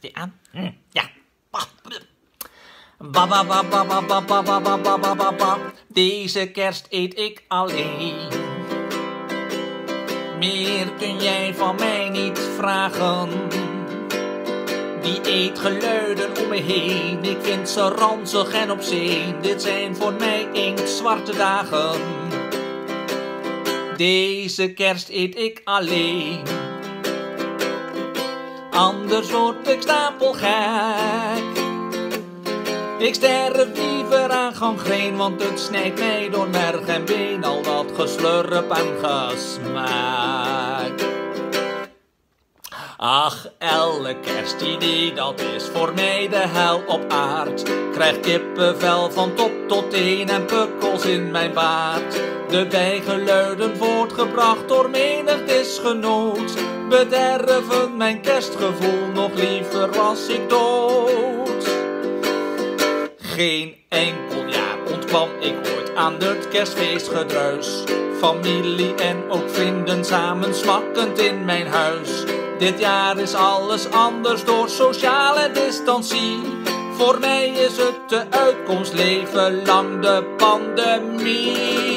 Staat die aan? Ja. Ba ba ba ba ba ba ba ba ba ba ba ba ba. Deze kerst eet ik alleen. Meer kun jij van mij niet vragen. Die eet geluiden om me heen. Ik vind ze ranzig en obsceen. Dit zijn voor mij inktzwarte dagen. Deze kerst eet ik alleen. Anders word ik stapelgek. Ik sterf liever aan gangreen, want het snijdt mij door merg en been. Al dat geslurp en gesmaak. Ach, elke kerstdiner, dat is voor mij de hel op aard. Krijg kippenvel van top tot teen en pukkels in mijn baard. De bijgeluiden voortgebracht door menig disgenoot bederven mijn kerstgevoel, nog liever was ik dood. Geen enkel jaar ontkwam ik ooit aan het kerstfeestgedruis. Familie en ook vrienden samen smakkend in mijn huis. Dit jaar is alles anders door sociale distancie. Voor mij is het de uitkomst, leven lang de pandemie.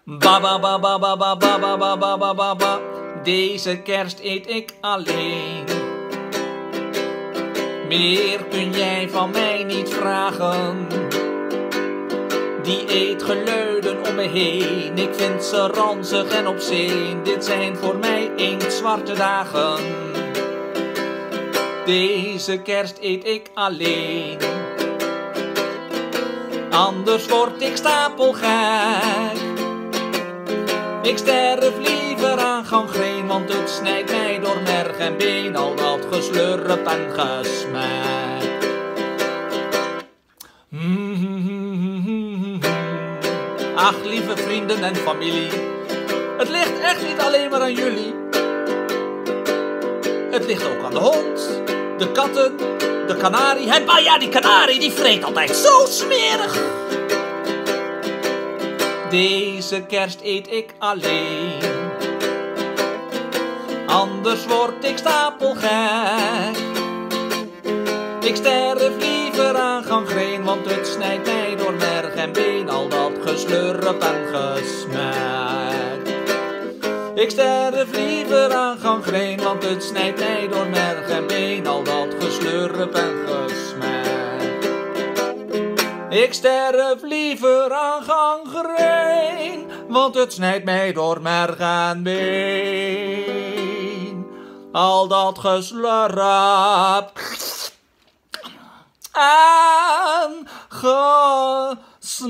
Ba ba ba ba ba ba ba ba ba ba ba ba ba. Deze kerst eet ik alleen. Meer kun jij van mij niet vragen. Die eet geluiden om me heen. Ik vind ze ranzig en obsceen. Dit zijn voor mij inktzwarte dagen. Deze kerst eet ik alleen. Anders word ik stapelgek. Ik sterf liever aan gangreen, want het snijdt mij door merg en been. Al dat geslurp en gesmaak. Ach, lieve vrienden en familie, het ligt echt niet alleen maar aan jullie. Het ligt ook aan de hond, de katten, de kanarie. Ja, die kanarie die vreet altijd zo smerig. Deze kerst eet ik alleen. Anders word ik stapelgek. Ik sterf liever aan gangreen, want het snijdt mij door merg en been. Al dat geslurp en gesmaak. Ik sterf liever aan gangreen, want het snijdt mij door merg en been. Al dat geslurp en gesmaak. Ik sterf liever aan gangreen, want het snijdt mij door merg en been. Al dat geslurp en gesmaak.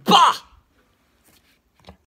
Bah!